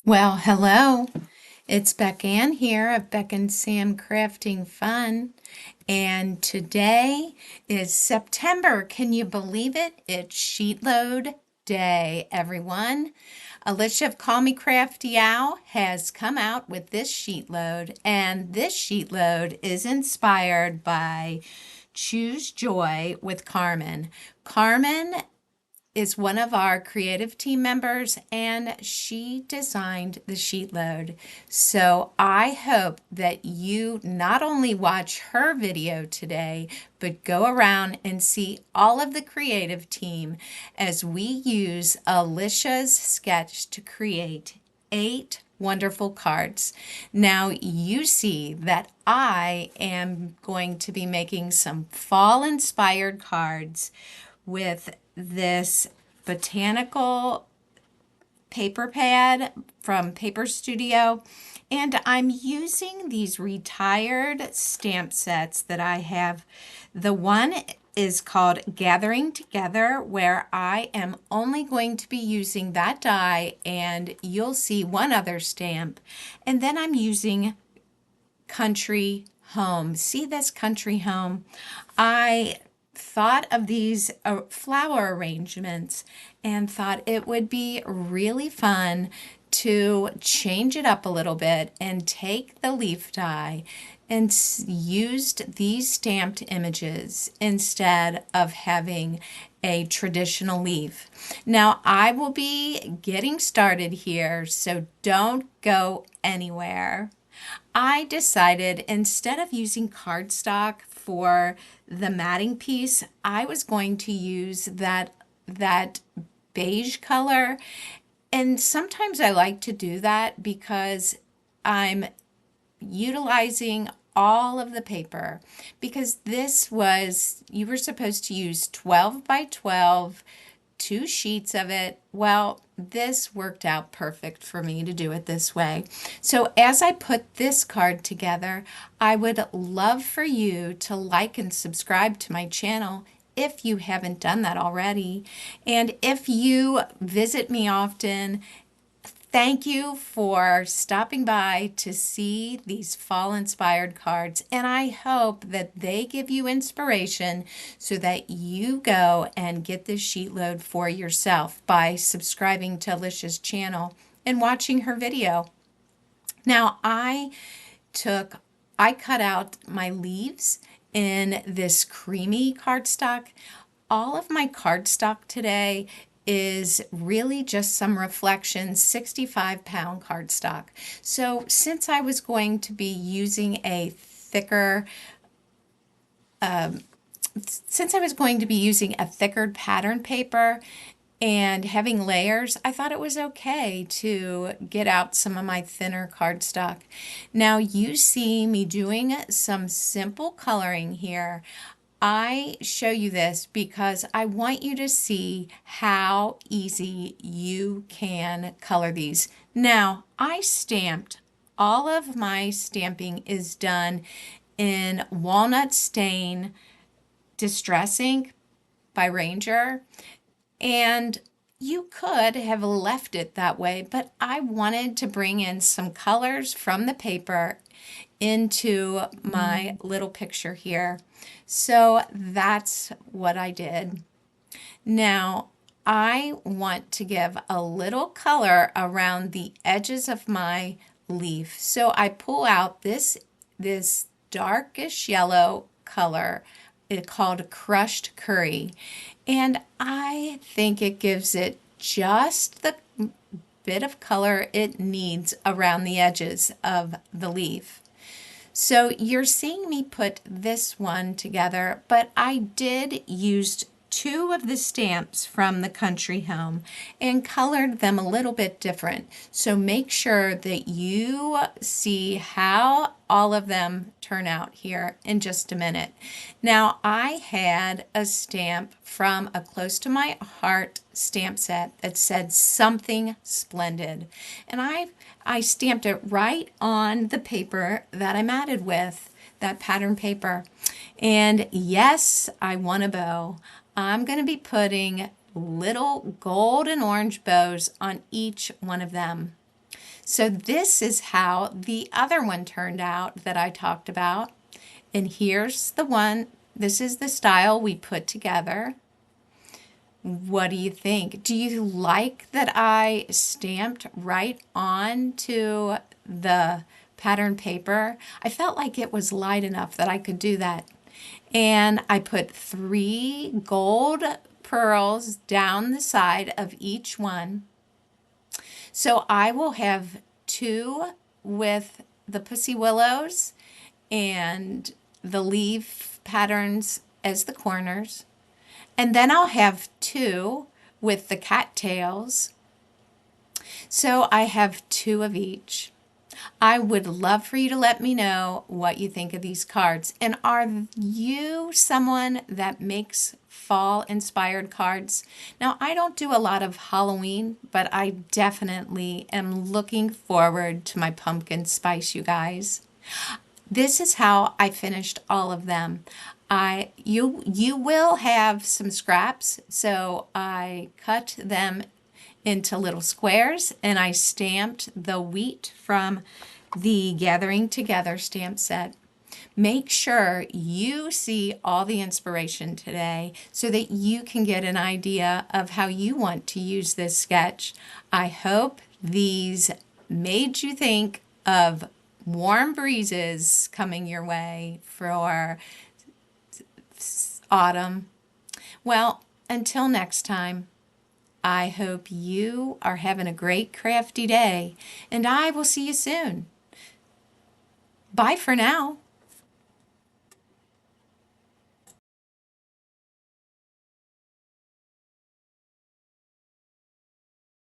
Well, hello. It's Beck Ann here of Beck and Sam Crafting Fun. And today is September. Can you believe it? It's Sheetload Day, everyone. Alicia of Call Me Crafty Owl has come out with this sheet load, and this sheet load is inspired by Choose Joy with Carmen. Carmen is one of our creative team members, and she designed the sheet load. So I hope that you not only watch her video today, but go around and see all of the creative team as we use Alicia's sketch to create 8 wonderful cards. Now you see that I am going to be making some fall inspired cards with this botanical paper pad from Paper Studio, and I'm using these retired stamp sets that I have. The one is called Gathering Together, where I am only going to be using that die, and you'll see one other stamp. And then I'm using Country Home. See this Country Home? I thought of these flower arrangements and thought it would be really fun to change it up a little bit and take the leaf die and used these stamped images instead of having a traditional leaf. Now I will be getting started here, so don't go anywhere. I decided instead of using cardstock for the matting piece, I was going to use that beige color. And sometimes I like to do that because I'm utilizing all of the paper, because you were supposed to use 12 by 12, 2 sheets of it. Well, this worked out perfect for me to do it this way. So as I put this card together, I would love for you to like and subscribe to my channel if you haven't done that already. And if you visit me often, thank you for stopping by to see these fall inspired cards, and I hope that they give you inspiration so that you go and get this sheet load for yourself by subscribing to Alicia's channel and watching her video. Now I cut out my leaves in this creamy cardstock. All of my cardstock today is really just some Reflections 65-pound cardstock. So since I was going to be using a thicker pattern paper and having layers, I thought it was okay to get out some of my thinner cardstock. Now you see me doing some simple coloring here. I show you this because I want you to see how easy you can color these. Now, I stamped, all of my stamping is done in Walnut Stain Distress Ink by Ranger, and you could have left it that way, but I wanted to bring in some colors from the paper into my little picture here. So that's what I did. Now I want to give a little color around the edges of my leaf. So I pull out this darkish yellow color. It's called Crushed Curry. And I think it gives it just the bit of color it needs around the edges of the leaf. So you're seeing me put this one together, but I did use 2 of the stamps from the Country Home and colored them a little bit different. So make sure that you see how all of them turn out here in just a minute. Now I had a stamp from a Close to My Heart stamp set that said Something Splendid, and I stamped it right on the paper that I matted with, that pattern paper. And yes, I won a bow. I'm going to be putting little gold and orange bows on each one of them. So this is how the other one turned out that I talked about. And here's the one. This is the style we put together. What do you think? Do you like that I stamped right onto the pattern paper? I felt like it was light enough that I could do that. And I put 3 gold pearls down the side of each one. So I will have 2 with the pussy willows and the leaf patterns as the corners. And then I'll have 2 with the cattails. So I have 2 of each. I would love for you to let me know what you think of these cards. And are you someone that makes fall inspired cards? Now, I don't do a lot of Halloween, but I definitely am looking forward to my pumpkin spice, you guys. This is how I finished all of them. You will have some scraps, so I cut them into little squares and I stamped the wheat from the Gathering Together stamp set. Make sure you see all the inspiration today so that you can get an idea of how you want to use this sketch. I hope these made you think of warm breezes coming your way for autumn. Well, until next time, I hope you are having a great crafty day, and I will see you soon. Bye for now.